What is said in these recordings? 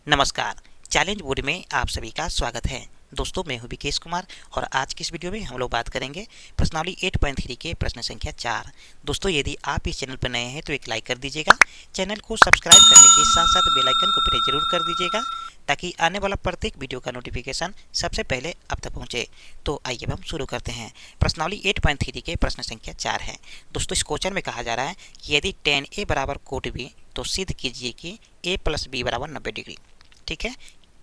नमस्कार। Challenge board में आप सभी का स्वागत है। दोस्तों, मैं हूं विकेश कुमार और आज की इस वीडियो में हम लोग बात करेंगे प्रश्नावली 8.3 के प्रश्न संख्या 4। दोस्तों, यदि आप इस चैनल पर नए हैं तो एक लाइक कर दीजिएगा। चैनल को सब्सक्राइब करने के साथ साथ बेल आइकन को प्रेस जरूर कर दीजिएगा ताकि आने वाला प्रत्येक वीडियो का नोटिफिकेशन सबसे पहले आप तक पहुंचे। तो आइए अब हम शुरू करते हैं। प्रश्नावली 8.3 के प्रश्न संख्या 4 है। दोस्तों, इस क्वेश्चन में कहा जा रहा है कि यदि tan a बराबर कोट b तो सिद्ध कीजिए कि a प्लस बी बराबर 90 डिग्री। ठीक है,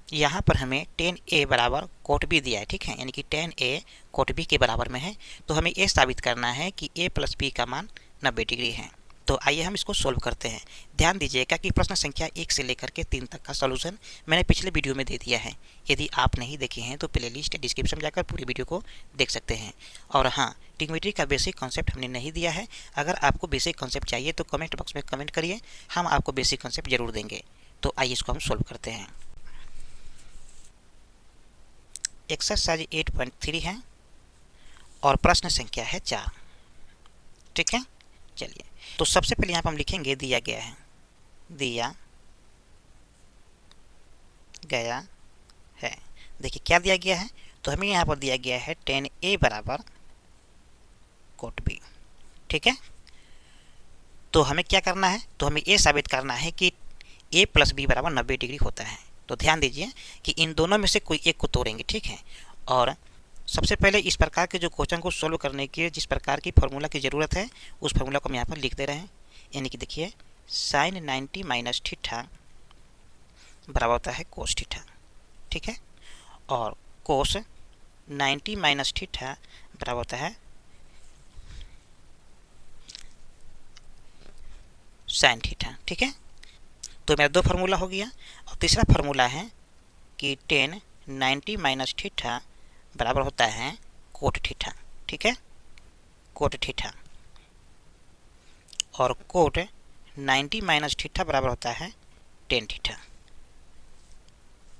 यहाँ पर हमें tan a बराबर कोट b दिया है। ठीक है, यानी कि tan a कोट b के बराबर में है, तो हमें ये साबित करना है कि a प्लस b का मान 90 डिग्री है। तो आइए हम इसको सोल्व करते हैं। ध्यान दीजिएगा कि प्रश्न संख्या 1 से लेकर के 3 तक का सॉल्यूशन मैंने पिछले वीडियो में दे दिया है। यदि आप नहीं देखे हैं तो प्लेलिस्ट डिस्क्रिप्शन में जाकर पूरी वीडियो को देख सकते हैं। और हाँ, ट्रिग्नोमेट्री का बेसिक कॉन्सेप्ट हमने नहीं दिया है। अगर आपको बेसिक कॉन्सेप्ट चाहिए तो कमेंट बॉक्स में कमेंट करिए, हम आपको बेसिक कॉन्सेप्ट जरूर देंगे। तो आइए इसको हम सोल्व करते हैं। एक्सरसाइज 8.3 है और प्रश्न संख्या है 4। ठीक है, चलिए तो सबसे पहले यहाँ पर हम लिखेंगे दिया गया है देखिए क्या दिया गया है, तो हमें यहाँ पर दिया गया है tan a बराबर कोट b। ठीक है, तो हमें क्या करना है, तो हमें ये साबित करना है कि a प्लस बी बराबर 90 डिग्री होता है। तो ध्यान दीजिए कि इन दोनों में से कोई एक को तोड़ेंगे। ठीक है, और सबसे पहले इस प्रकार के जो क्वेश्चन को सोल्व करने के जिस प्रकार की फार्मूला की ज़रूरत है उस फार्मूला को हम यहाँ पर लिख दे रहे हैं। यानी कि देखिए sin 90 माइनस थीटा बराबर होता है कोस थीटा। ठीक है, और कोस 90 माइनस थीटा बराबर होता है साइन थीटा। ठीक है, तो मेरा दो फार्मूला हो गया। और तीसरा फार्मूला है कि tan 90 माइनस थीटा बराबर होता है कोट थीटा। ठीक है, कोट थीटा, और कोट 90 माइनस थीटा बराबर होता है टेन थीटा।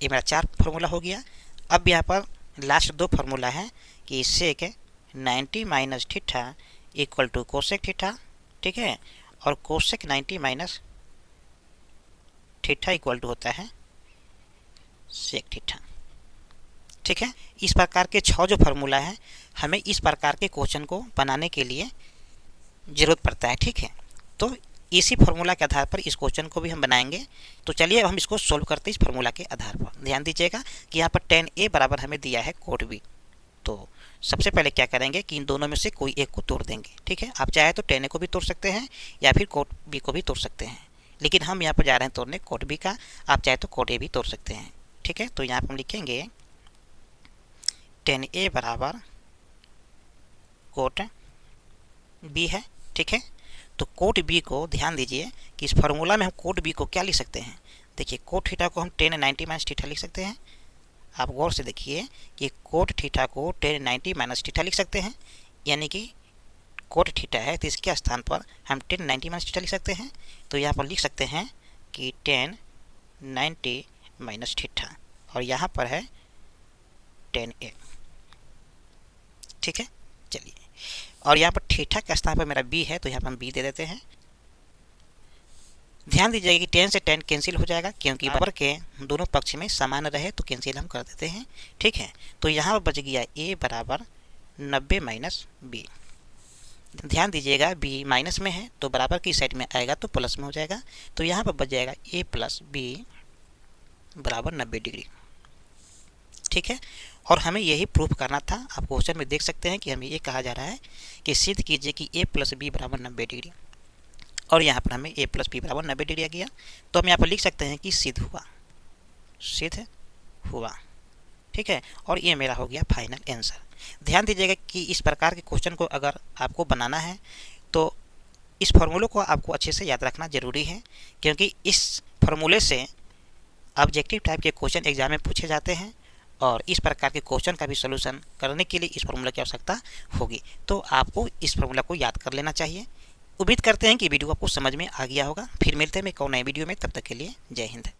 ये मेरा 4 फार्मूला हो गया। अब यहाँ पर लास्ट 2 फार्मूला है कि sec 90 minus theta equal to cosec theta. ठीक है, और cosec 90 minus theta equal to होता है सेक थीटा। ठीक है, इस प्रकार के 6 जो फार्मूला है हमें इस प्रकार के क्वेश्चन को बनाने के लिए ज़रूरत पड़ता है। ठीक है, तो इसी फार्मूला के आधार पर इस क्वेश्चन को भी हम बनाएंगे। तो चलिए अब हम इसको सोल्व करते हैं इस फार्मूला के आधार पर। ध्यान दीजिएगा कि यहाँ पर tan a बराबर हमें दिया है कोट b। तो सबसे पहले क्या करेंगे कि इन दोनों में से कोई एक को तोड़ देंगे। ठीक है, आप चाहे तो tan a को भी तोड़ सकते हैं या फिर कोट b को भी तोड़ सकते हैं, लेकिन हम यहाँ पर जा रहे हैं तोड़ने कोट b का। आप चाहे तो कोट a भी तोड़ सकते हैं। ठीक है, तो यहाँ पर हम लिखेंगे tan a बराबर कोट b है। ठीक है, तो कोट b को ध्यान दीजिए कि इस फार्मूला में हम कोट b को क्या लिख सकते हैं। देखिए कोट थीटा को हम tan 90 माइनस थीटा लिख सकते हैं। आप गौर से देखिए कि कोट थीटा को tan 90 माइनस थीटा लिख सकते हैं, यानी कि कोट थीटा है तो इसके स्थान पर हम tan 90 माइनस थीटा लिख सकते हैं। तो यहाँ पर लिख सकते हैं कि tan 90 माइनस थीटा, और यहाँ पर है tan a। ठीक है, चलिए, और यहाँ पर थीटा के स्थान पर मेरा b है तो यहाँ पर हम b दे देते हैं। ध्यान दीजिएगा कि tan से tan कैंसिल हो जाएगा, क्योंकि बराबर के दोनों पक्ष में समान रहे तो कैंसिल हम कर देते हैं। ठीक है, तो यहाँ पर बच गया a बराबर 90 माइनस b। ध्यान दीजिएगा b माइनस में है तो बराबर की साइड में आएगा तो प्लस में हो जाएगा। तो यहाँ पर बच जाएगा a प्लस b बराबर 90 डिग्री। ठीक है, और हमें यही प्रूफ करना था। आप क्वेश्चन में देख सकते हैं कि हमें ये कहा जा रहा है कि सिद्ध कीजिए कि a प्लस बी बराबर 90 डिग्री, और यहाँ पर हमें a प्लस बी बराबर 90 डिग्री आ गया। तो हम यहाँ पर लिख सकते हैं कि सिद्ध हुआ। ठीक है, और ये मेरा हो गया फाइनल आंसर। ध्यान दीजिएगा कि इस प्रकार के क्वेश्चन को अगर आपको बनाना है तो इस फार्मूले को आपको अच्छे से याद रखना जरूरी है, क्योंकि इस फार्मूले से ऑब्जेक्टिव टाइप के क्वेश्चन एग्जाम में पूछे जाते हैं और इस प्रकार के क्वेश्चन का भी सलूशन करने के लिए इस फार्मूला की आवश्यकता होगी। तो आपको इस फार्मूला को याद कर लेना चाहिए। उम्मीद करते हैं कि वीडियो आपको समझ में आ गया होगा। फिर मिलते हैं एक और नए वीडियो में, तब तक के लिए जय हिंद।